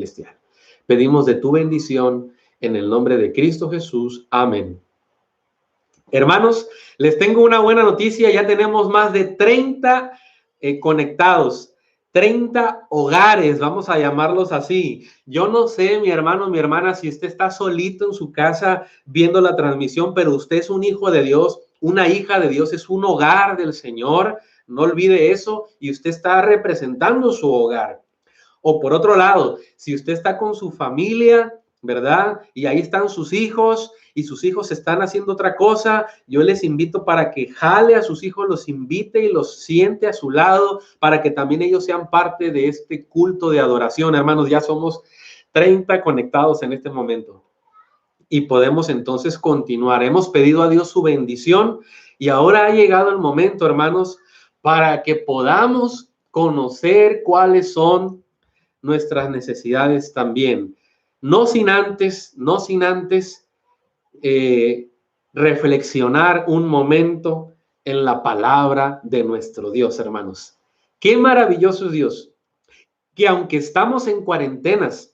Celestial. Pedimos de tu bendición en el nombre de Cristo Jesús. Amén. Hermanos, les tengo una buena noticia. Ya tenemos más de 30 conectados. 30 hogares, vamos a llamarlos así. Yo no sé, mi hermano, mi hermana, si usted está solito en su casa viendo la transmisión, pero usted es un hijo de Dios, una hija de Dios, es un hogar del Señor. No olvide eso, y usted está representando su hogar. O por otro lado, si usted está con su familia, ¿verdad? Y ahí están sus hijos y sus hijos están haciendo otra cosa, yo les invito para que jale a sus hijos, los invite y los siente a su lado para que también ellos sean parte de este culto de adoración. Hermanos, ya somos 30 conectados en este momento y podemos entonces continuar. Hemos pedido a Dios su bendición y ahora ha llegado el momento, hermanos, para que podamos conocer cuáles son nuestras necesidades también. No sin antes reflexionar un momento en la palabra de nuestro Dios, hermanos. Qué maravilloso es Dios, que aunque estamos en cuarentenas,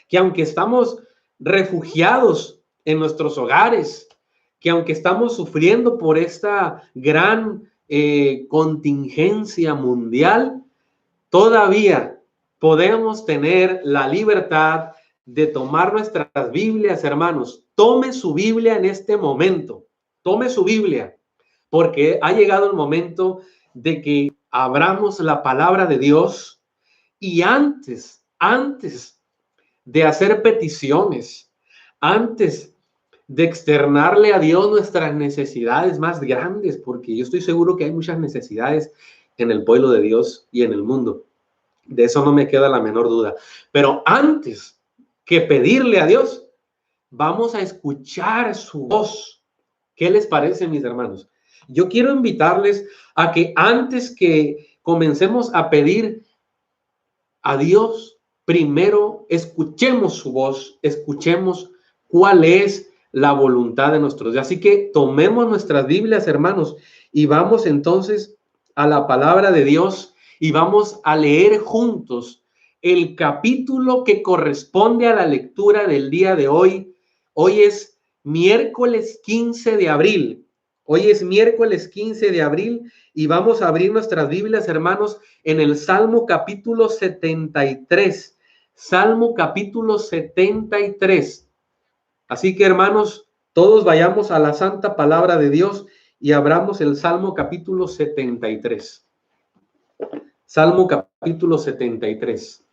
que aunque estamos refugiados en nuestros hogares, que aunque estamos sufriendo por esta gran contingencia mundial, todavía podemos tener la libertad de tomar nuestras Biblias, hermanos. Tome su Biblia en este momento. Tome su Biblia, porque ha llegado el momento de que abramos la palabra de Dios y antes de hacer peticiones, antes de externarle a Dios nuestras necesidades más grandes, porque yo estoy seguro que hay muchas necesidades en el pueblo de Dios y en el mundo. De eso no me queda la menor duda. Pero antes que pedirle a Dios, vamos a escuchar su voz. ¿Qué les parece, mis hermanos? Yo quiero invitarles a que antes que comencemos a pedir a Dios, primero escuchemos su voz, escuchemos cuál es la voluntad de nuestro Dios. Así que tomemos nuestras Biblias, hermanos, y vamos entonces a la palabra de Dios y vamos a leer juntos el capítulo que corresponde a la lectura del día de hoy. Hoy es miércoles 15 de abril. Hoy es miércoles 15 de abril y vamos a abrir nuestras Biblias, hermanos, en el Salmo capítulo 73. Salmo capítulo 73. Así que, hermanos, todos vayamos a la santa palabra de Dios y abramos el Salmo capítulo 73. Salmo capítulo 73.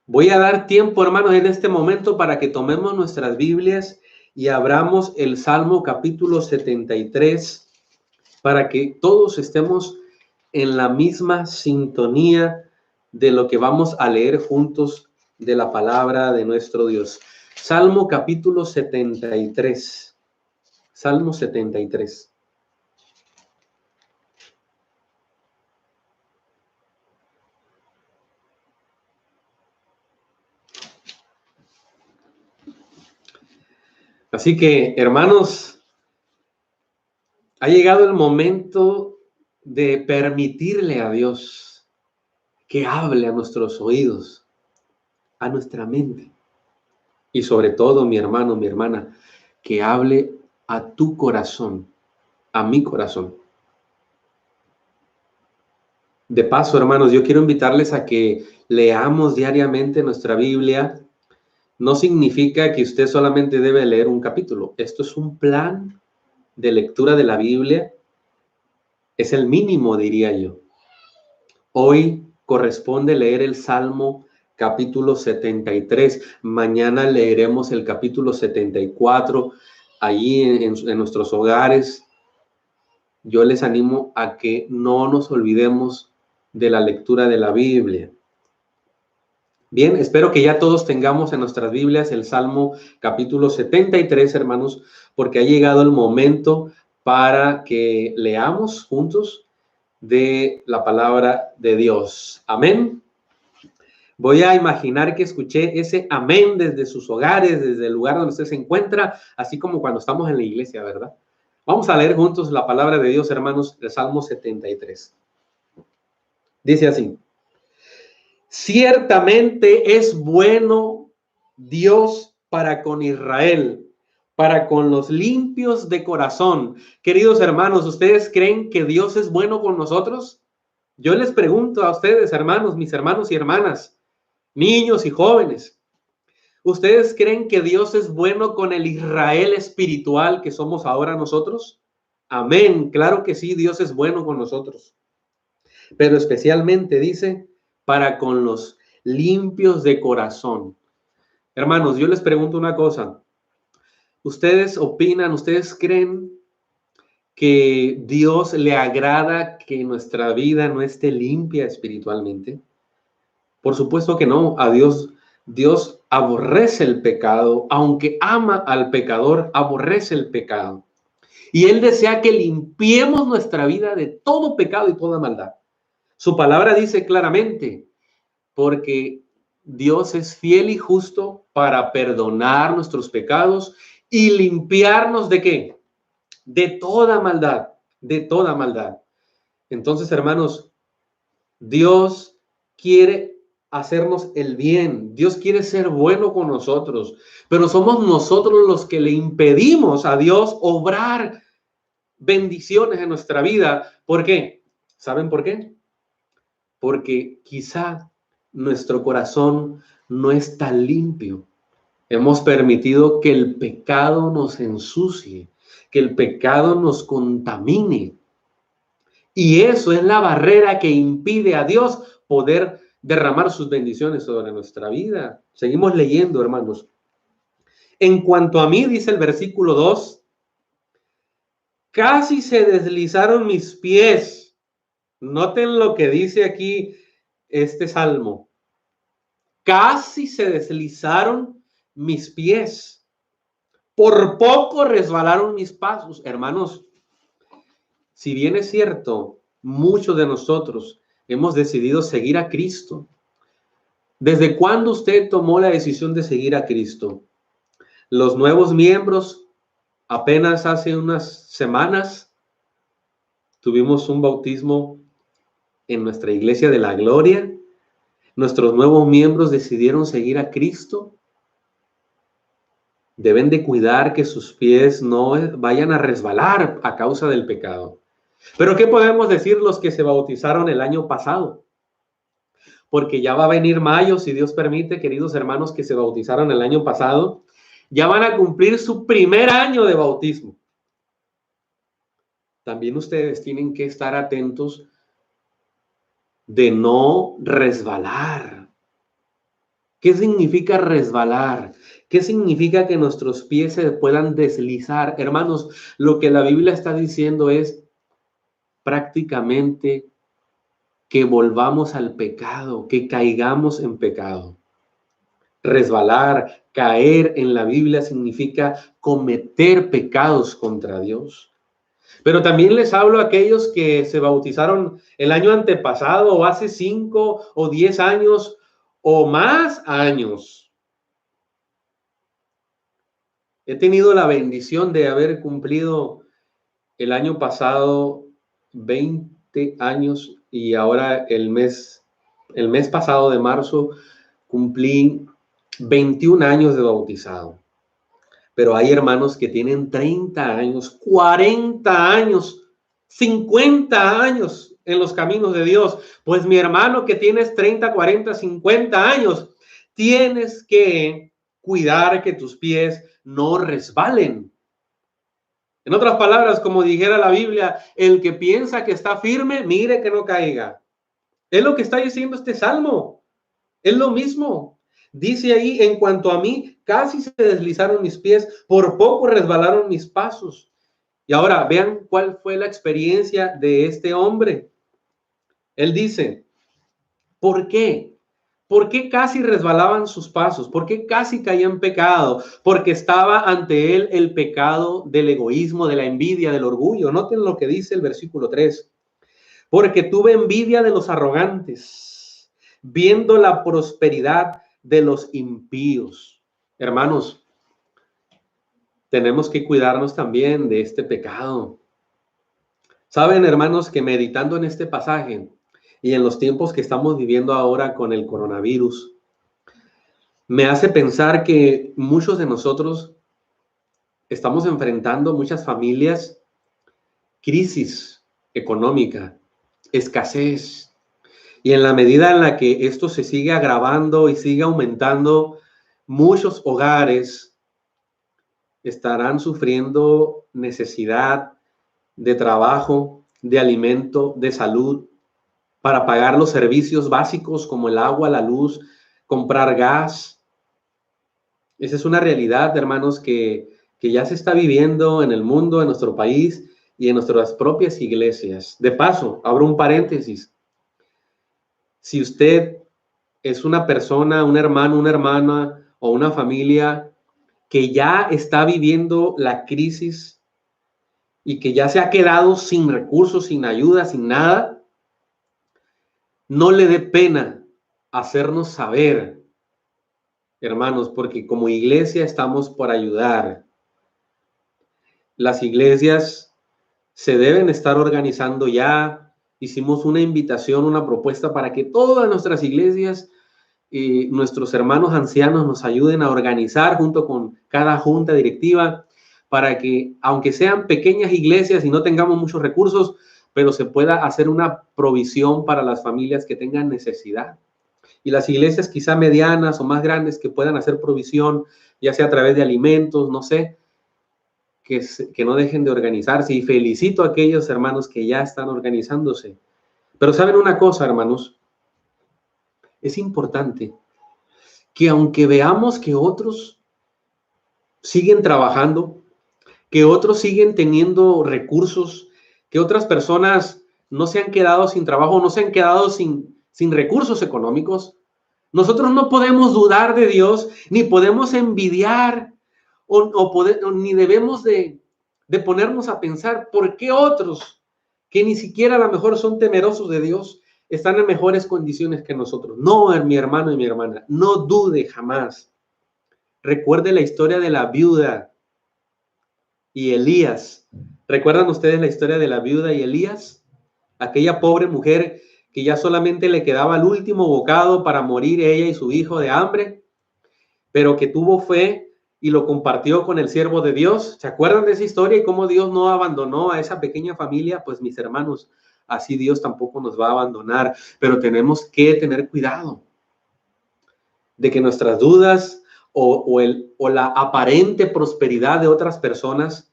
Voy a dar tiempo, hermanos, en este momento para que tomemos nuestras Biblias y abramos el Salmo capítulo 73 para que todos estemos en la misma sintonía de lo que vamos a leer juntos de la palabra de nuestro Dios. Salmo capítulo 73. Salmo 73. Así que, hermanos, ha llegado el momento de permitirle a Dios que hable a nuestros oídos, a nuestra mente. Y sobre todo, mi hermano, mi hermana, que hable a tu corazón, a mi corazón. De paso, hermanos, yo quiero invitarles a que leamos diariamente nuestra Biblia. No significa que usted solamente debe leer un capítulo. Esto es un plan de lectura de la Biblia. Es el mínimo, diría yo. Hoy corresponde leer el Salmo capítulo 73. Mañana leeremos el capítulo 74 allí en nuestros hogares. Yo les animo a que no nos olvidemos de la lectura de la Biblia. Bien, espero que ya todos tengamos en nuestras Biblias el Salmo capítulo 73, hermanos, porque ha llegado el momento para que leamos juntos de la palabra de Dios. Amén. Voy a imaginar que escuché ese amén desde sus hogares, desde el lugar donde usted se encuentra, así como cuando estamos en la iglesia, ¿verdad? Vamos a leer juntos la palabra de Dios, hermanos, el Salmo 73. Dice así: Ciertamente es bueno Dios para con Israel, para con los limpios de corazón. Queridos hermanos, ¿ustedes creen que Dios es bueno con nosotros? Yo les pregunto a ustedes, hermanos, mis hermanos y hermanas, niños y jóvenes, ¿ustedes creen que Dios es bueno con el Israel espiritual que somos ahora nosotros? Amén. Claro que sí, Dios es bueno con nosotros. Pero especialmente dice, para con los limpios de corazón. Hermanos, yo les pregunto una cosa. ¿Ustedes opinan, ustedes creen que Dios le agrada que nuestra vida no esté limpia espiritualmente? Por supuesto que no. A Dios aborrece el pecado, aunque ama al pecador, aborrece el pecado. Y Él desea que limpiemos nuestra vida de todo pecado y toda maldad. Su palabra dice claramente, porque Dios es fiel y justo para perdonar nuestros pecados y limpiarnos ¿de qué? De toda maldad, de toda maldad. Entonces, hermanos, Dios quiere hacernos el bien. Dios quiere ser bueno con nosotros, pero somos nosotros los que le impedimos a Dios obrar bendiciones en nuestra vida. ¿Por qué? ¿Saben por qué? Porque quizá nuestro corazón no está limpio. Hemos permitido que el pecado nos ensucie, que el pecado nos contamine. Y eso es la barrera que impide a Dios poder derramar sus bendiciones sobre nuestra vida. Seguimos leyendo, hermanos. En cuanto a mí, dice el versículo 2, casi se deslizaron mis pies. Noten lo que dice aquí este salmo. Casi se deslizaron mis pies. Por poco resbalaron mis pasos. Hermanos, si bien es cierto, muchos de nosotros hemos decidido seguir a Cristo. ¿Desde cuándo usted tomó la decisión de seguir a Cristo? Los nuevos miembros, apenas hace unas semanas, tuvimos un bautismo en nuestra iglesia de la gloria. Nuestros nuevos miembros decidieron seguir a Cristo. Deben de cuidar que sus pies no vayan a resbalar a causa del pecado. Pero ¿qué podemos decir los que se bautizaron el año pasado? Porque ya va a venir mayo, si Dios permite, queridos hermanos que se bautizaron el año pasado, ya van a cumplir su primer año de bautismo. También ustedes tienen que estar atentos de no resbalar. ¿Qué significa resbalar? ¿Qué significa que nuestros pies se puedan deslizar? Hermanos, lo que la Biblia está diciendo es prácticamente que volvamos al pecado, que caigamos en pecado. Resbalar, caer en la Biblia significa cometer pecados contra Dios. Pero también les hablo a aquellos que se bautizaron el año antepasado o hace 5 o 10 años o más años. He tenido la bendición de haber cumplido el año pasado 20 años y ahora el mes pasado de marzo cumplí 21 años de bautizado. Pero hay hermanos que tienen 30 años, 40 años, 50 años en los caminos de Dios. Pues mi hermano que tienes 30, 40, 50 años, tienes que cuidar que tus pies no resbalen. En otras palabras, como dijera la Biblia, el que piensa que está firme, mire que no caiga. Es lo que está diciendo este salmo. Es lo mismo. Dice ahí, en cuanto a mí, casi se deslizaron mis pies, por poco resbalaron mis pasos. Y ahora vean cuál fue la experiencia de este hombre. Él dice, ¿por qué? ¿Por qué casi resbalaban sus pasos? ¿Por qué casi caía en pecado? Porque estaba ante él el pecado del egoísmo, de la envidia, del orgullo. Noten lo que dice el versículo 3. Porque tuve envidia de los arrogantes, viendo la prosperidad de los impíos. Hermanos, tenemos que cuidarnos también de este pecado. Saben, hermanos, que meditando en este pasaje, y en los tiempos que estamos viviendo ahora con el coronavirus, me hace pensar que muchos de nosotros estamos enfrentando, muchas familias, crisis económica, escasez. Y en la medida en la que esto se sigue agravando y sigue aumentando, muchos hogares estarán sufriendo necesidad de trabajo, de alimento, de salud, para pagar los servicios básicos como el agua, la luz, comprar gas. Esa es una realidad, hermanos, que ya se está viviendo en el mundo, en nuestro país y en nuestras propias iglesias. De paso, abro un paréntesis. Si usted es una persona, un hermano, una hermana o una familia que ya está viviendo la crisis y que ya se ha quedado sin recursos, sin ayuda, sin nada, no le dé pena hacernos saber, hermanos, porque como iglesia estamos por ayudar. Las iglesias se deben estar organizando ya. Hicimos una invitación, una propuesta para que todas nuestras iglesias y nuestros hermanos ancianos nos ayuden a organizar junto con cada junta directiva para que, aunque sean pequeñas iglesias y no tengamos muchos recursos, pero se pueda hacer una provisión para las familias que tengan necesidad. Y las iglesias quizá medianas o más grandes que puedan hacer provisión, ya sea a través de alimentos, no sé, que no dejen de organizarse. Y felicito a aquellos hermanos que ya están organizándose. Pero ¿saben una cosa, hermanos? Es importante que aunque veamos que otros siguen trabajando, que otros siguen teniendo recursos, que otras personas no se han quedado sin trabajo, no se han quedado sin recursos económicos, nosotros no podemos dudar de Dios, ni podemos envidiar, ni debemos de ponernos a pensar por qué otros, que ni siquiera a lo mejor son temerosos de Dios, están en mejores condiciones que nosotros. No, mi hermano y mi hermana, no dude jamás. Recuerde la historia de la viuda y Elías. ¿Recuerdan ustedes la historia de la viuda y Elías? Aquella pobre mujer que ya solamente le quedaba el último bocado para morir ella y su hijo de hambre, pero que tuvo fe y lo compartió con el siervo de Dios. ¿Se acuerdan de esa historia y cómo Dios no abandonó a esa pequeña familia? Pues mis hermanos, así Dios tampoco nos va a abandonar, pero tenemos que tener cuidado de que nuestras dudas o la aparente prosperidad de otras personas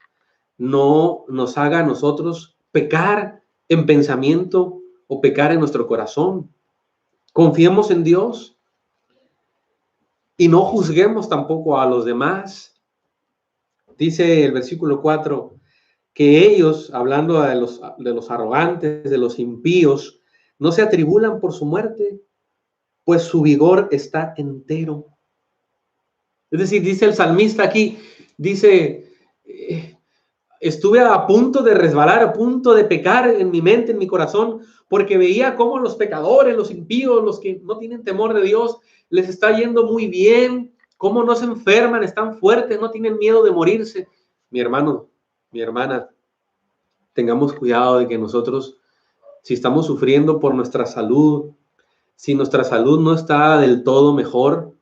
no nos haga a nosotros pecar en pensamiento o pecar en nuestro corazón. Confiemos en Dios y no juzguemos tampoco a los demás. Dice el versículo 4 que ellos, hablando de los arrogantes, de los impíos, no se atribulan por su muerte, pues su vigor está entero. Es decir, dice el salmista aquí, dice, estuve a punto de resbalar, a punto de pecar en mi mente, en mi corazón, porque veía cómo los pecadores, los impíos, los que no tienen temor de Dios, les está yendo muy bien, cómo no se enferman, están fuertes, no tienen miedo de morirse. Mi hermano, mi hermana, tengamos cuidado de que nosotros, si estamos sufriendo por nuestra salud, si nuestra salud no está del todo mejor,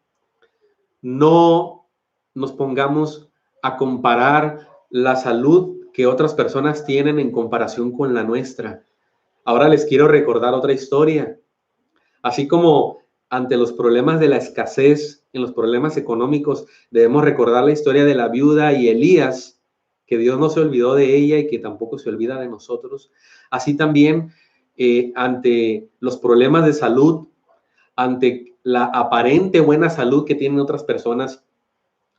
no nos pongamos a comparar la salud que otras personas tienen en comparación con la nuestra. Ahora les quiero recordar otra historia. Así como ante los problemas de la escasez, en los problemas económicos, debemos recordar la historia de la viuda y Elías, que Dios no se olvidó de ella y que tampoco se olvida de nosotros. Así también ante los problemas de salud, ante la aparente buena salud que tienen otras personas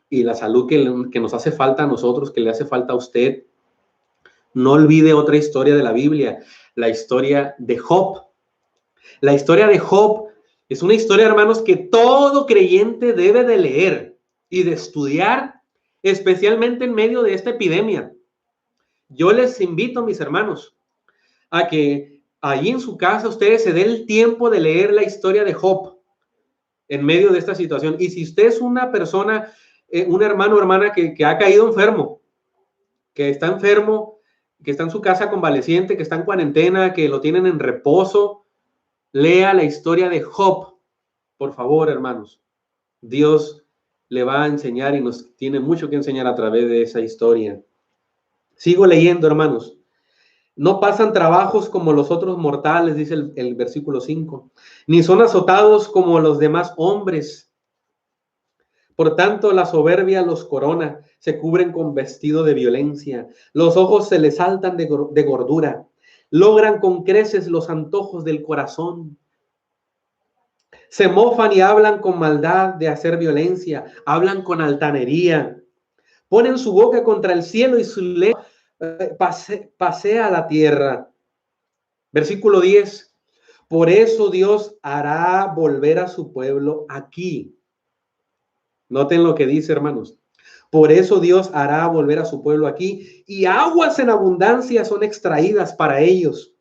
y la salud que nos hace falta a nosotros, que le hace falta a usted, no olvide otra historia de la Biblia, la historia de Job. La historia de Job es una historia, hermanos, que todo creyente debe de leer y de estudiar, especialmente en medio de esta epidemia. Yo les invito, mis hermanos, a que ahí en su casa ustedes se den el tiempo de leer la historia de Job en medio de esta situación. Y si usted es una persona, un hermano o hermana que ha caído enfermo, que está enfermo, que está en su casa convaleciente, que está en cuarentena, que lo tienen en reposo, Lea la historia de Job, por favor, hermanos. Dios le va a enseñar y nos tiene mucho que enseñar a través de esa historia. Sigo leyendo, hermanos. No pasan trabajos como los otros mortales, dice el versículo 5, ni son azotados como los demás hombres. Por tanto, la soberbia los corona, se cubren con vestido de violencia, los ojos se les saltan de gordura, logran con creces los antojos del corazón. Se mofan y hablan con maldad de hacer violencia, hablan con altanería, ponen su boca contra el cielo y su lengua pasea la tierra. Versículo 10. Por eso Dios hará volver a su pueblo aquí. Noten lo que dice, hermanos. Por eso Dios hará volver a su pueblo aquí, y aguas en abundancia son extraídas para ellos.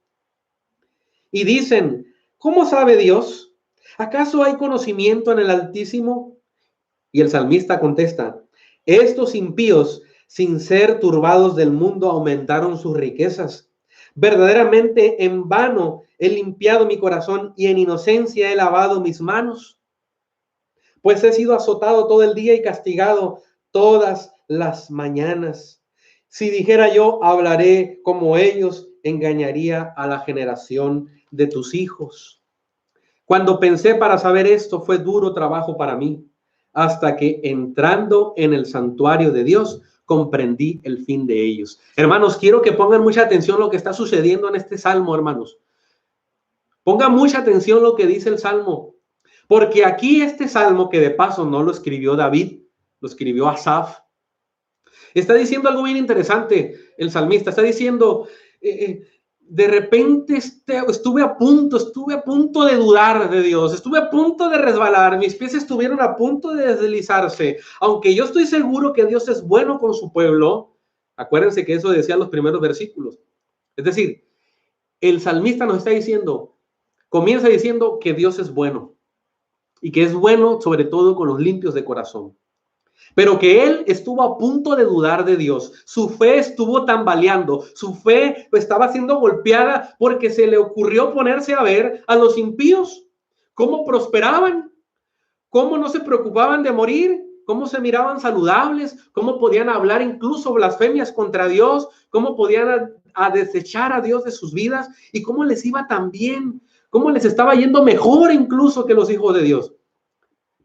Y dicen, ¿cómo sabe Dios? ¿Acaso hay conocimiento en el Altísimo? Y el salmista contesta, estos impíos, sin ser turbados del mundo, aumentaron sus riquezas. Verdaderamente en vano he limpiado mi corazón y en inocencia he lavado mis manos, pues he sido azotado todo el día y castigado todas las mañanas. Si dijera yo, hablaré como ellos, engañaría a la generación de tus hijos. Cuando pensé para saber esto, fue duro trabajo para mí, hasta que entrando en el santuario de Dios, comprendí el fin de ellos. Hermanos, quiero que pongan mucha atención a lo que está sucediendo en este salmo, hermanos. Pongan mucha atención a lo que dice el salmo, porque aquí este salmo, que de paso no lo escribió David, lo escribió Asaf, está diciendo algo bien interesante. El salmista está diciendo, de repente estuve a punto de dudar de Dios, estuve a punto de resbalar, mis pies estuvieron a punto de deslizarse, aunque yo estoy seguro que Dios es bueno con su pueblo. Acuérdense que eso decía los primeros versículos. Es decir, el salmista nos está diciendo, comienza diciendo que Dios es bueno y que es bueno sobre todo con los limpios de corazón. Pero que él estuvo a punto de dudar de Dios. Su fe estuvo tambaleando. Su fe estaba siendo golpeada porque se le ocurrió ponerse a ver a los impíos, cómo prosperaban, cómo no se preocupaban de morir, cómo se miraban saludables, cómo podían hablar incluso blasfemias contra Dios, cómo podían a desechar a Dios de sus vidas y cómo les iba tan bien, cómo les estaba yendo mejor incluso que los hijos de Dios.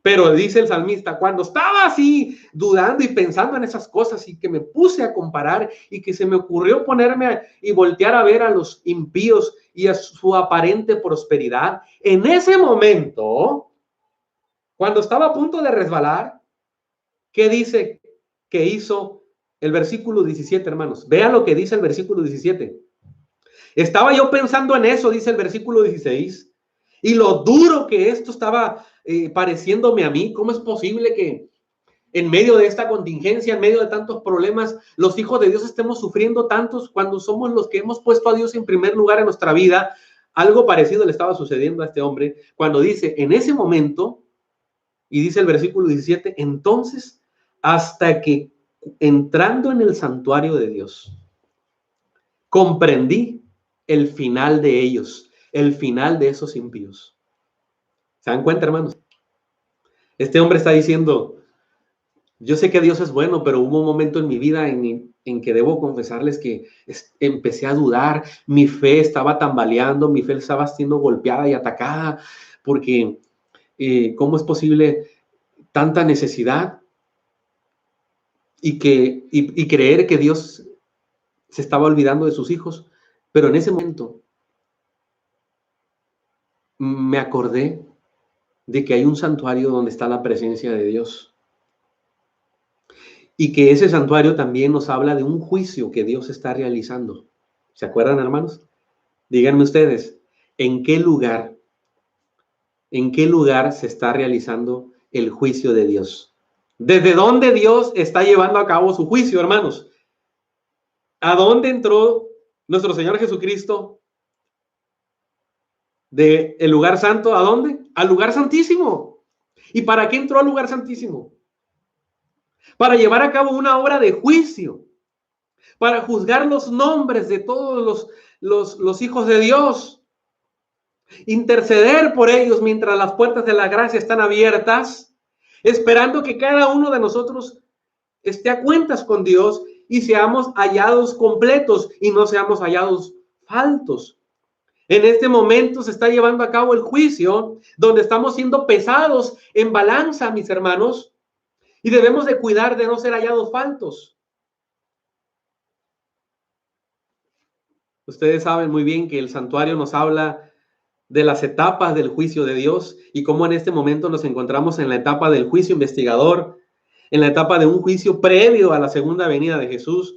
Pero dice el salmista, cuando estaba así dudando y pensando en esas cosas y que me puse a comparar y que se me ocurrió ponerme y voltear a ver a los impíos y a su aparente prosperidad, en ese momento, cuando estaba a punto de resbalar, ¿qué dice que hizo el versículo 17, hermanos? Vean lo que dice el versículo 17. Estaba yo pensando en eso, dice el versículo 16, y lo duro que esto estaba pareciéndome a mí. ¿Cómo es posible que en medio de esta contingencia, en medio de tantos problemas, los hijos de Dios estemos sufriendo tantos cuando somos los que hemos puesto a Dios en primer lugar en nuestra vida? Algo parecido le estaba sucediendo a este hombre cuando dice, en ese momento, y dice el versículo 17, entonces, hasta que entrando en el santuario de Dios, comprendí el final de ellos, el final de esos impíos. ¿Se dan cuenta, hermanos? Este hombre está diciendo, yo sé que Dios es bueno, pero hubo un momento en mi vida en que debo confesarles que empecé a dudar, mi fe estaba tambaleando, mi fe estaba siendo golpeada y atacada, porque ¿cómo es posible tanta necesidad? Y creer que Dios se estaba olvidando de sus hijos. Pero en ese momento me acordé de que hay un santuario donde está la presencia de Dios. Y que ese santuario también nos habla de un juicio que Dios está realizando. ¿Se acuerdan, hermanos? Díganme ustedes, en qué lugar se está realizando el juicio de Dios? ¿Desde dónde Dios está llevando a cabo su juicio, hermanos? ¿A dónde entró nuestro Señor Jesucristo? ¿De el lugar santo a dónde? Al lugar santísimo. ¿Y para qué entró al lugar santísimo? Para llevar a cabo una obra de juicio, para juzgar los nombres de todos los hijos de Dios. interceder por ellos mientras las puertas de la gracia están abiertas, esperando que cada uno de nosotros esté a cuentas con Dios y seamos hallados completos y no seamos hallados faltos. En este momento se está llevando a cabo el juicio donde estamos siendo pesados en balanza, mis hermanos, y debemos de cuidar de no ser hallados faltos. Ustedes saben muy bien que el santuario nos habla de las etapas del juicio de Dios y cómo en este momento nos encontramos en la etapa del juicio investigador, en la etapa de un juicio previo a la segunda venida de Jesús.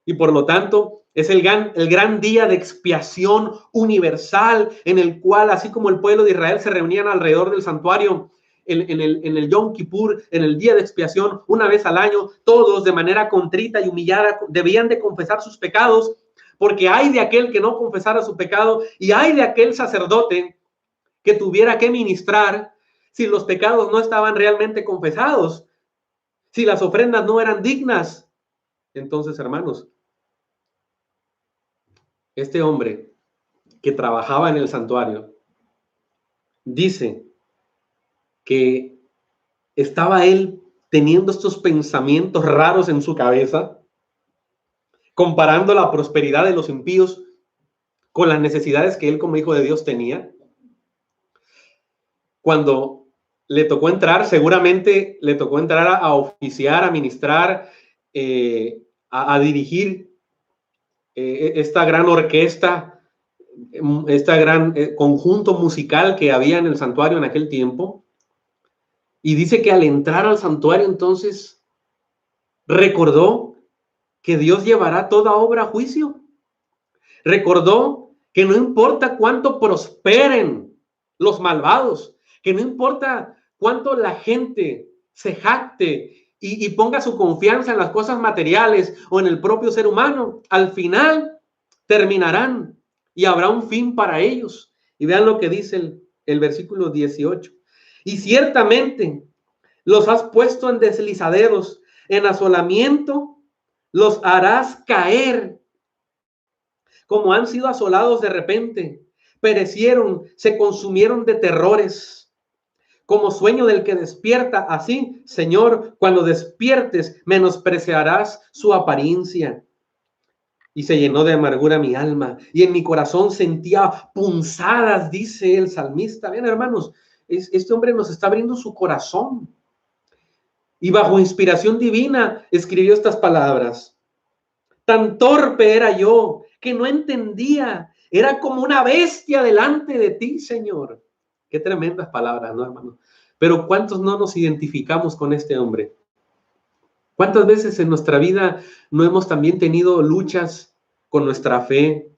Y por lo tanto, es el gran día de expiación universal en el cual, así como el pueblo de Israel se reunían alrededor del santuario en el Yom Kippur, en el día de expiación, una vez al año, todos de manera contrita y humillada debían de confesar sus pecados, porque hay de aquel que no confesara su pecado y hay de aquel sacerdote que tuviera que ministrar si los pecados no estaban realmente confesados, si las ofrendas no eran dignas. Entonces, hermanos, este hombre que trabajaba en el santuario dice que estaba él teniendo estos pensamientos raros en su cabeza, comparando la prosperidad de los impíos con las necesidades que él como hijo de Dios tenía. Cuando le tocó entrar, seguramente le tocó entrar a oficiar, a ministrar, a dirigir esta gran orquesta, este gran conjunto musical que había en el santuario en aquel tiempo. Y dice que al entrar al santuario entonces recordó que Dios llevará toda obra a juicio. Recordó que no importa cuánto prosperen los malvados, que no importa cuánto la gente se jacte y ponga su confianza en las cosas materiales o en el propio ser humano, al final terminarán y habrá un fin para ellos. Y vean lo que dice el versículo 18. Y ciertamente los has puesto en deslizaderos, en asolamiento los harás caer, como han sido asolados de repente, perecieron, se consumieron de terrores, como sueño del que despierta. Así, Señor, cuando despiertes, menospreciarás su apariencia. Y se llenó de amargura mi alma, y en mi corazón sentía punzadas, dice el salmista. Bien, hermanos, este hombre nos está abriendo su corazón. Y bajo inspiración divina escribió estas palabras. Tan torpe era yo que no entendía. Era como una bestia delante de ti, Señor. Qué tremendas palabras, ¿no, hermano? Pero ¿cuántos no nos identificamos con este hombre? ¿Cuántas veces en nuestra vida no hemos también tenido luchas con nuestra fe?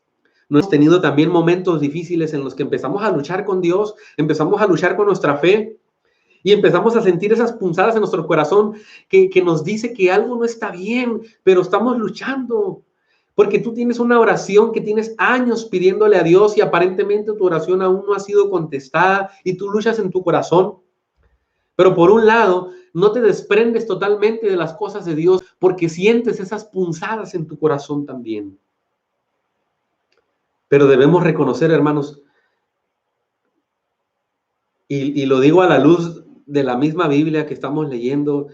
No hemos tenido también momentos difíciles en los que empezamos a luchar con Dios, empezamos a luchar con nuestra fe y empezamos a sentir esas punzadas en nuestro corazón que nos dice que algo no está bien, pero estamos luchando. Porque tú tienes una oración que tienes años pidiéndole a Dios y aparentemente tu oración aún no ha sido contestada y tú luchas en tu corazón. Pero por un lado, no te desprendes totalmente de las cosas de Dios porque sientes esas punzadas en tu corazón también. Pero debemos reconocer, hermanos, y lo digo a la luz de la misma Biblia que estamos leyendo,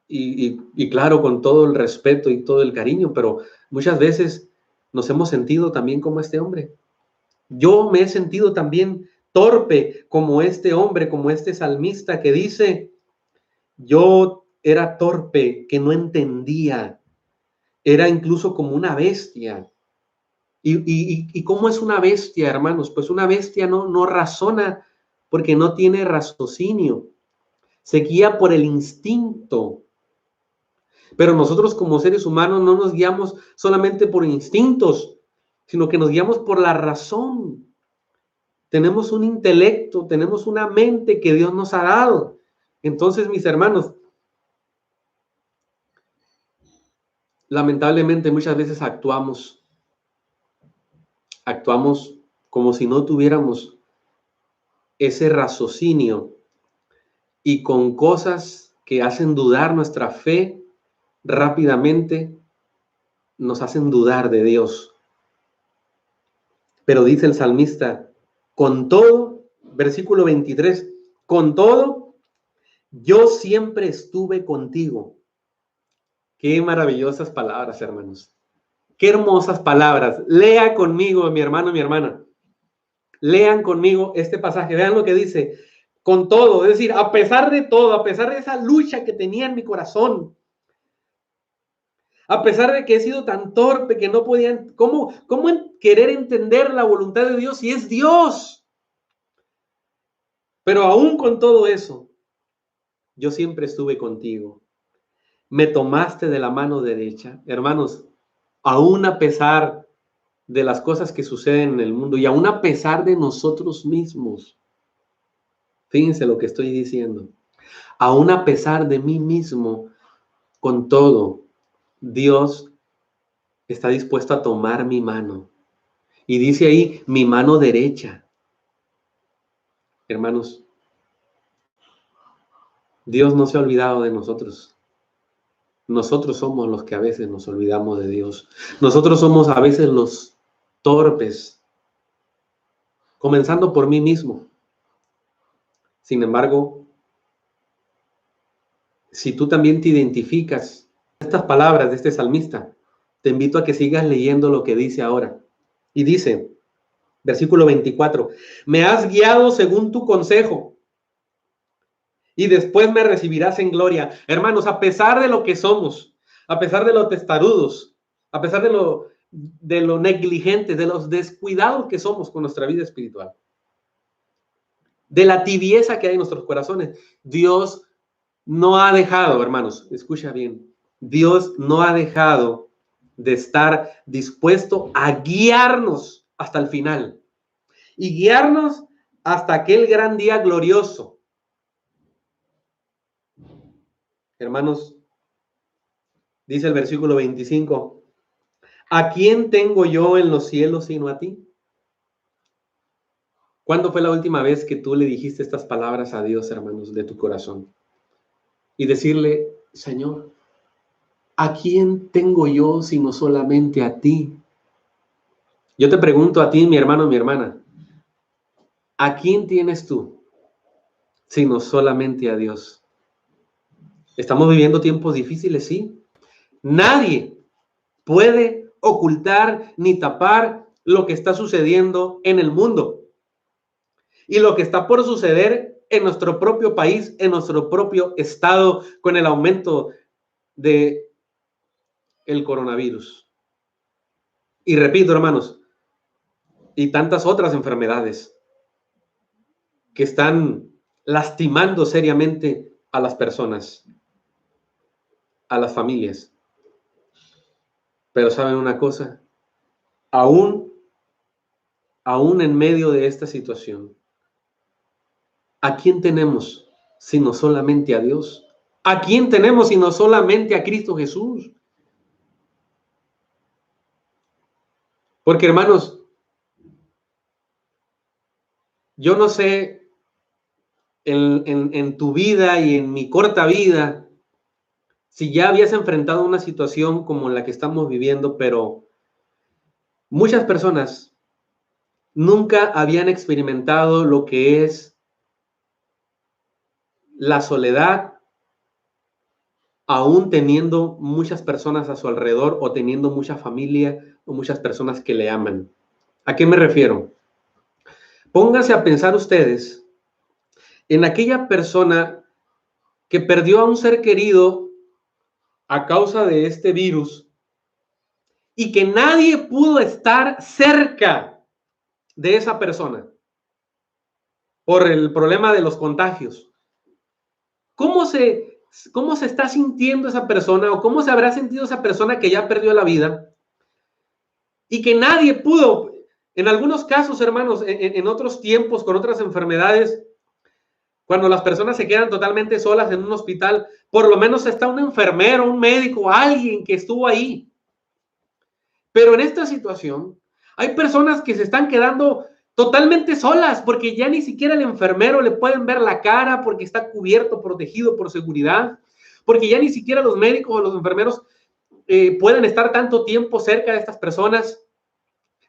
y claro, con todo el respeto y todo el cariño, pero muchas veces nos hemos sentido también como este hombre. Yo me he sentido también torpe como este hombre, como este salmista que dice, yo era torpe, que no entendía, era incluso como una bestia. ¿Y cómo es una bestia, hermanos? Pues una bestia no razona porque no tiene raciocinio, se guía por el instinto. Pero nosotros como seres humanos no nos guiamos solamente por instintos, sino que nos guiamos por la razón. Tenemos un intelecto, tenemos una mente que Dios nos ha dado. Entonces, mis hermanos, lamentablemente muchas veces actuamos como si no tuviéramos ese raciocinio y con cosas que hacen dudar nuestra fe rápidamente nos hacen dudar de Dios. Pero dice el salmista, Con todo, versículo 23, con todo, yo siempre estuve contigo. Qué maravillosas palabras, hermanos. Qué hermosas palabras. Lea conmigo, mi hermano, mi hermana. Lean conmigo este pasaje. Vean lo que dice. Con todo, es decir, a pesar de todo, a pesar de esa lucha que tenía en mi corazón, a pesar de que he sido tan torpe que no podían, ¿cómo querer entender la voluntad de Dios si es Dios? Pero aún con todo eso, yo siempre estuve contigo. Me tomaste de la mano derecha. Hermanos, aún a pesar de las cosas que suceden en el mundo y aún a pesar de nosotros mismos, fíjense lo que estoy diciendo, aún a pesar de mí mismo, con todo, Dios está dispuesto a tomar mi mano. Y dice ahí, mi mano derecha. Hermanos, Dios no se ha olvidado de nosotros. Nosotros somos los que a veces nos olvidamos de Dios. Nosotros somos a veces los torpes, comenzando por mí mismo. Sin embargo, si tú también te identificas con estas palabras de este salmista, te invito a que sigas leyendo lo que dice ahora. Y dice, versículo 24, me has guiado según tu consejo y después me recibirás en gloria. Hermanos, a pesar de lo que somos, a pesar de los testarudos, a pesar de lo negligentes, de los descuidados que somos con nuestra vida espiritual, de la tibieza que hay en nuestros corazones, Dios no ha dejado, hermanos, escucha bien, Dios no ha dejado de estar dispuesto a guiarnos hasta el final y guiarnos hasta aquel gran día glorioso. Hermanos, dice el versículo 25, ¿a quién tengo yo en los cielos sino a ti? ¿Cuándo fue la última vez que tú le dijiste estas palabras a Dios, hermanos, de tu corazón? Y decirle, Señor, ¿a quién tengo yo sino solamente a ti? Yo te pregunto a ti, mi hermano, mi hermana, ¿a quién tienes tú sino solamente a Dios? Estamos viviendo tiempos difíciles, sí. Nadie puede ocultar ni tapar lo que está sucediendo en el mundo y lo que está por suceder en nuestro propio país, en nuestro propio estado, con el aumento de el coronavirus. Y repito, hermanos, y tantas otras enfermedades que están lastimando seriamente a las personas, a las familias. Pero ¿saben una cosa? Aún en medio de esta situación, ¿a quién tenemos sino solamente a Dios? ¿A quién tenemos sino solamente a Cristo Jesús? Porque, hermanos, yo no sé en tu vida y en mi corta vida si ya habías enfrentado una situación como la que estamos viviendo, pero muchas personas nunca habían experimentado lo que es la soledad, aún teniendo muchas personas a su alrededor o teniendo mucha familia o muchas personas que le aman. ¿A qué me refiero? Pónganse a pensar ustedes en aquella persona que perdió a un ser querido a causa de este virus y que nadie pudo estar cerca de esa persona por el problema de los contagios. ¿Cómo se está sintiendo esa persona o cómo se habrá sentido esa persona que ya perdió la vida y que nadie pudo? En algunos casos, hermanos, en otros tiempos, con otras enfermedades, cuando las personas se quedan totalmente solas en un hospital, por lo menos está un enfermero, un médico, alguien que estuvo ahí. Pero en esta situación, hay personas que se están quedando totalmente solas porque ya ni siquiera el enfermero le pueden ver la cara porque está cubierto, protegido por seguridad, porque ya ni siquiera los médicos o los enfermeros pueden estar tanto tiempo cerca de estas personas.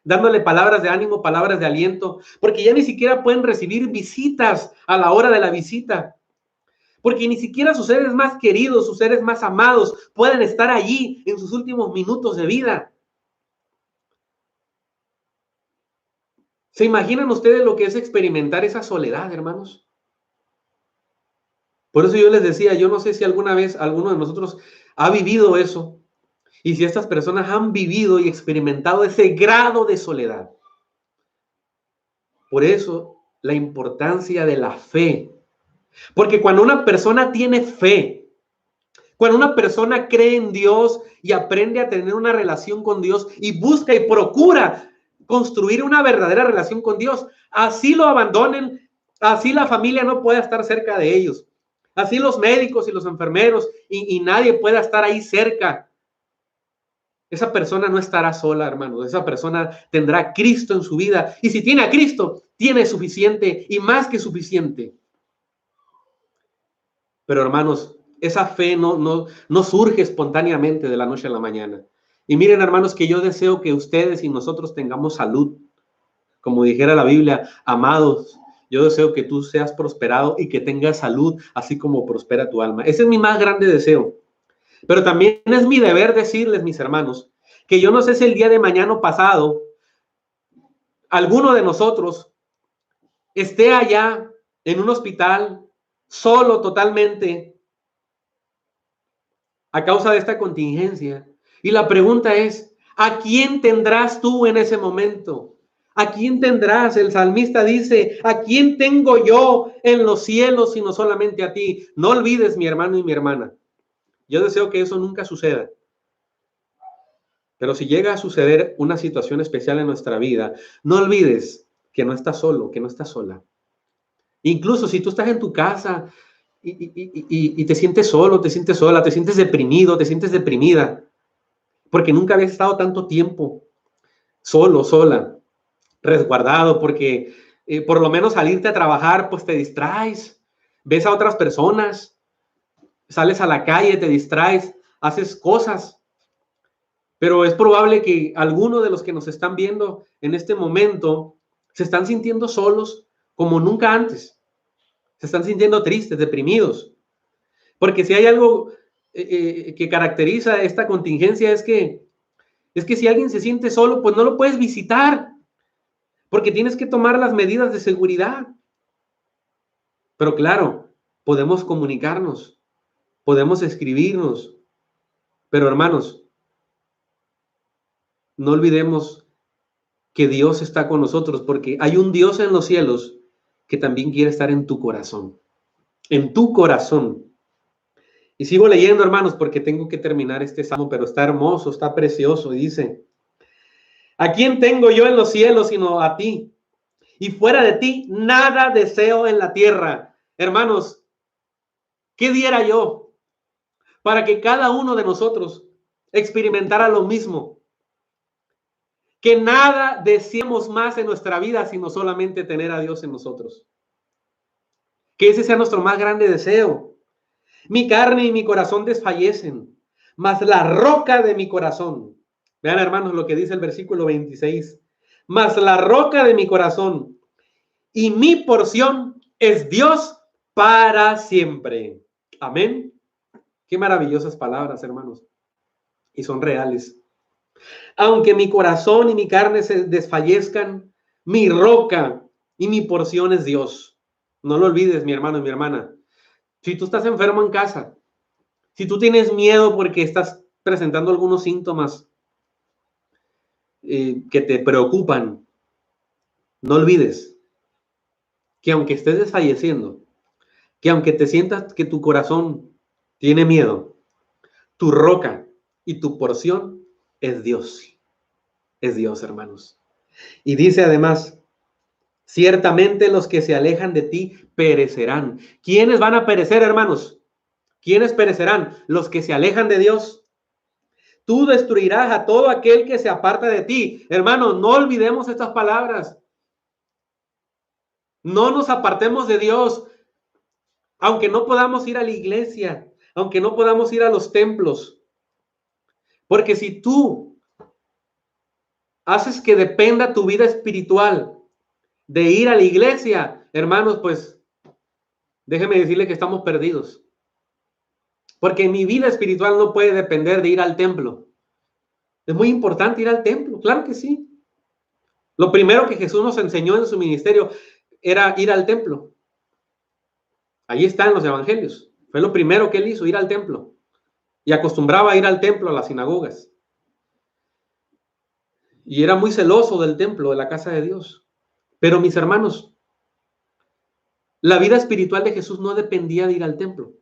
dándole palabras de ánimo, palabras de aliento, porque ya ni siquiera pueden recibir visitas a la hora de la visita, porque ni siquiera sus seres más queridos, sus seres más amados pueden estar allí en sus últimos minutos de vida. ¿Se imaginan ustedes lo que es experimentar esa soledad, hermanos? Por eso yo les decía, yo no sé si alguna vez alguno de nosotros ha vivido eso y si estas personas han vivido y experimentado ese grado de soledad. Por eso la importancia de la fe. Porque cuando una persona tiene fe, cuando una persona cree en Dios y aprende a tener una relación con Dios y busca y procura construir una verdadera relación con Dios, así lo abandonen, así la familia no pueda estar cerca de ellos, así los médicos y los enfermeros y nadie pueda estar ahí cerca. Esa persona no estará sola, hermanos. Esa persona tendrá a Cristo en su vida. Y si tiene a Cristo, tiene suficiente y más que suficiente. Pero, hermanos, esa fe no surge espontáneamente de la noche a la mañana. Y miren, hermanos, que yo deseo que ustedes y nosotros tengamos salud. Como dijera la Biblia, amados, yo deseo que tú seas prosperado y que tengas salud, así como prospera tu alma. Ese es mi más grande deseo. Pero también es mi deber decirles, mis hermanos, que yo no sé si el día de mañana pasado alguno de nosotros esté allá en un hospital solo totalmente a causa de esta contingencia. Y la pregunta es, ¿a quién tendrás tú en ese momento? ¿A quién tendrás? El salmista dice, ¿a quién tengo yo en los cielos sino solamente a ti? No olvides, mi hermano y mi hermana. Yo deseo que eso nunca suceda. Pero si llega a suceder una situación especial en nuestra vida, no olvides que no estás solo, que no estás sola. Incluso si tú estás en tu casa y te sientes solo, te sientes sola, te sientes deprimido, te sientes deprimida, porque nunca habías estado tanto tiempo solo, sola, resguardado, porque por lo menos salirte a trabajar, pues te distraes, ves a otras personas, sales a la calle, te distraes, haces cosas. Pero es probable que algunos de los que nos están viendo en este momento se están sintiendo solos como nunca antes. Se están sintiendo tristes, deprimidos. Porque si hay algo que caracteriza esta contingencia es que si alguien se siente solo, pues no lo puedes visitar, porque tienes que tomar las medidas de seguridad. Pero claro, podemos comunicarnos, podemos escribirnos, pero hermanos, no olvidemos que Dios está con nosotros, porque hay un Dios en los cielos que también quiere estar en tu corazón, en tu corazón. Y sigo leyendo, hermanos, porque tengo que terminar este salmo, pero está hermoso, está precioso. Y dice, ¿a quién tengo yo en los cielos sino a ti? Y fuera de ti, nada deseo en la tierra. Hermanos, ¿qué diera yo para que cada uno de nosotros experimentara lo mismo? Que nada deseemos más en nuestra vida sino solamente tener a Dios en nosotros. Que ese sea nuestro más grande deseo. Mi carne y mi corazón desfallecen, mas la roca de mi corazón. Vean, hermanos, lo que dice el versículo 26. Mas la roca de mi corazón y mi porción es Dios para siempre. Amén. Qué maravillosas palabras, hermanos. Y son reales. Aunque mi corazón y mi carne se desfallezcan, mi roca y mi porción es Dios. No lo olvides, mi hermano y mi hermana. Si tú estás enfermo en casa, si tú tienes miedo porque estás presentando algunos síntomas que te preocupan, no olvides que aunque estés desfalleciendo, que aunque te sientas que tu corazón tiene miedo, tu roca y tu porción es Dios. Es Dios, hermanos. Y dice además, ciertamente los que se alejan de ti perecerán. ¿Quiénes van a perecer, hermanos? ¿Quiénes perecerán? Los que se alejan de Dios. Tú destruirás a todo aquel que se aparta de ti. Hermanos, no olvidemos estas palabras. No nos apartemos de Dios, aunque no podamos ir a la iglesia, aunque no podamos ir a los templos. Porque si tú haces que dependa tu vida espiritual de ir a la iglesia, hermanos, pues déjeme decirle que estamos perdidos. Porque mi vida espiritual no puede depender de ir al templo. Es muy importante ir al templo, claro que sí. Lo primero que Jesús nos enseñó en su ministerio era ir al templo. Ahí está en los evangelios. Fue lo primero que él hizo, ir al templo. Y acostumbraba a ir al templo, a las sinagogas. Y era muy celoso del templo, de la casa de Dios. Pero mis hermanos, la vida espiritual de Jesús no dependía de ir al templo.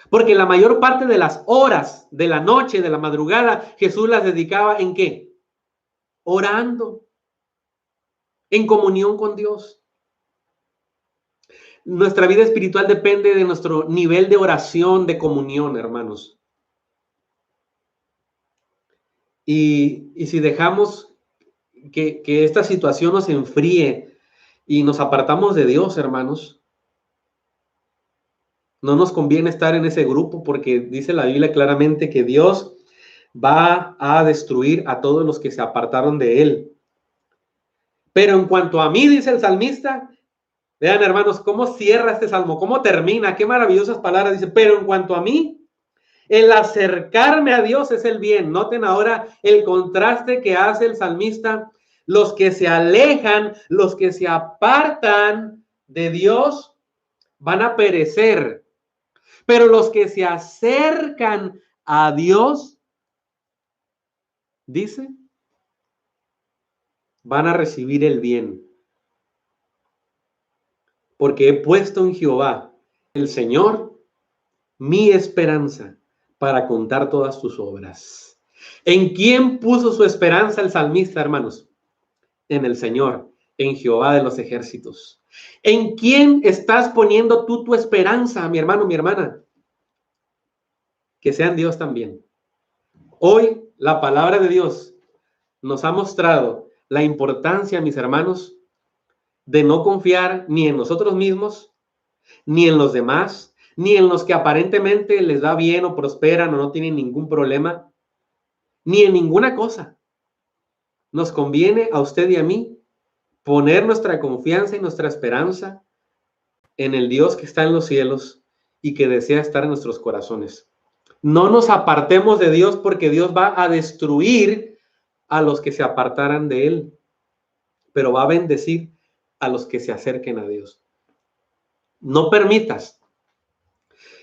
Porque la mayor parte de las horas de la noche, de la madrugada, Jesús las dedicaba ¿en qué? Orando, en comunión con Dios. Nuestra vida espiritual depende de nuestro nivel de oración, de comunión, hermanos. Y si dejamos que esta situación nos enfríe y nos apartamos de Dios, hermanos, no nos conviene estar en ese grupo porque dice la Biblia claramente que Dios va a destruir a todos los que se apartaron de Él. Pero en cuanto a mí, dice el salmista, vean hermanos, cómo cierra este salmo, cómo termina, qué maravillosas palabras. Dice, pero en cuanto a mí, el acercarme a Dios es el bien. Noten ahora el contraste que hace el salmista. Los que se alejan, los que se apartan de Dios, van a perecer. Pero los que se acercan a Dios, dice, van a recibir el bien. Porque he puesto en Jehová, el Señor, mi esperanza para contar todas tus obras. ¿En quién puso su esperanza el salmista, hermanos? En el Señor, en Jehová de los ejércitos. ¿En quién estás poniendo tú tu esperanza, mi hermano, mi hermana? Que sea en Dios también. Hoy la palabra de Dios nos ha mostrado la importancia, mis hermanos, de no confiar ni en nosotros mismos, ni en los demás, ni en los que aparentemente les va bien o prosperan o no tienen ningún problema, ni en ninguna cosa. Nos conviene a usted y a mí poner nuestra confianza y nuestra esperanza en el Dios que está en los cielos y que desea estar en nuestros corazones. No nos apartemos de Dios porque Dios va a destruir a los que se apartaran de Él, pero va a bendecir a los que se acerquen a Dios. No permitas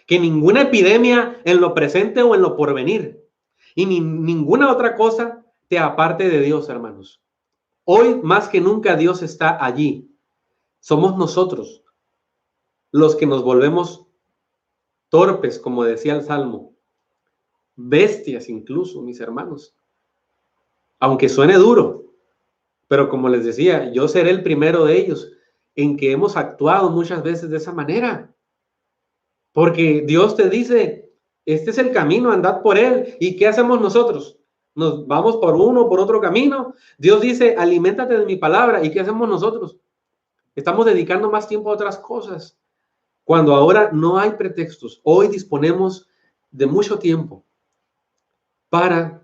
que ninguna epidemia en lo presente o en lo porvenir y ninguna otra cosa te aparte de Dios, hermanos. Hoy más que nunca Dios está allí. Somos nosotros los que nos volvemos torpes, como decía el Salmo, bestias incluso, mis hermanos. Aunque suene duro, pero como les decía, yo seré el primero de ellos en que hemos actuado muchas veces de esa manera. Porque Dios te dice, este es el camino, andad por él. ¿Y qué hacemos nosotros? Nos vamos por uno, por otro camino. Dios dice, aliméntate de mi palabra. ¿Y qué hacemos nosotros? Estamos dedicando más tiempo a otras cosas. Cuando ahora no hay pretextos. Hoy disponemos de mucho tiempo para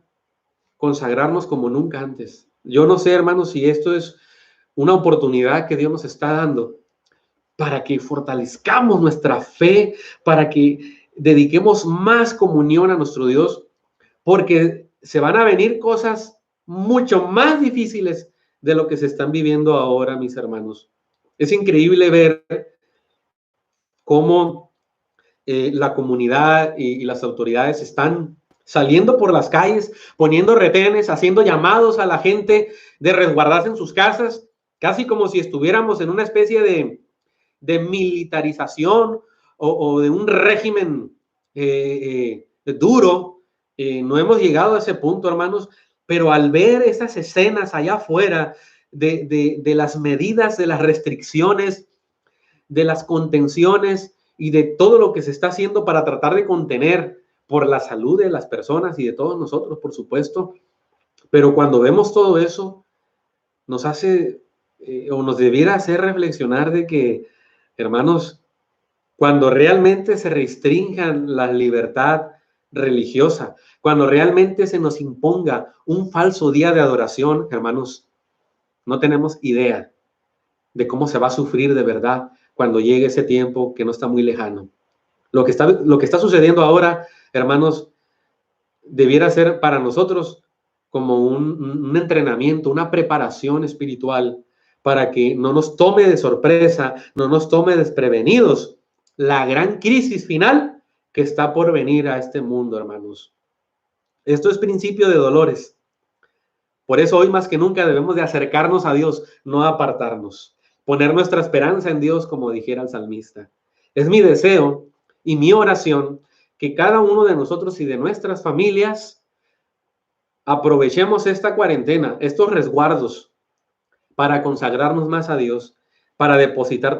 consagrarnos como nunca antes. Yo no sé, hermanos, si esto es una oportunidad que Dios nos está dando para que fortalezcamos nuestra fe, para que dediquemos más comunión a nuestro Dios, porque se van a venir cosas mucho más difíciles de lo que se están viviendo ahora, mis hermanos. Es increíble ver cómo la comunidad y las autoridades están saliendo por las calles, poniendo retenes, haciendo llamados a la gente de resguardarse en sus casas, casi como si estuviéramos en una especie de militarización o de un régimen duro. No hemos llegado a ese punto, hermanos, pero al ver esas escenas allá afuera de las medidas, de las restricciones, de las contenciones y de todo lo que se está haciendo para tratar de contener por la salud de las personas y de todos nosotros, por supuesto, pero cuando vemos todo eso, nos hace o nos debiera hacer reflexionar de que, hermanos, cuando realmente se restrinjan la libertad religiosa, cuando realmente se nos imponga un falso día de adoración, hermanos, no tenemos idea de cómo se va a sufrir de verdad cuando llegue ese tiempo que no está muy lejano. Lo que está sucediendo ahora, hermanos, debiera ser para nosotros como un entrenamiento, una preparación espiritual para que no nos tome de sorpresa, no nos tome desprevenidos la gran crisis final que está por venir a este mundo, hermanos. Esto es principio de dolores. Por eso hoy más que nunca debemos de acercarnos a Dios, no apartarnos. Poner nuestra esperanza en Dios, como dijera el salmista. Es mi deseo y mi oración que cada uno de nosotros y de nuestras familias aprovechemos esta cuarentena, estos resguardos, para consagrarnos más a Dios, para depositar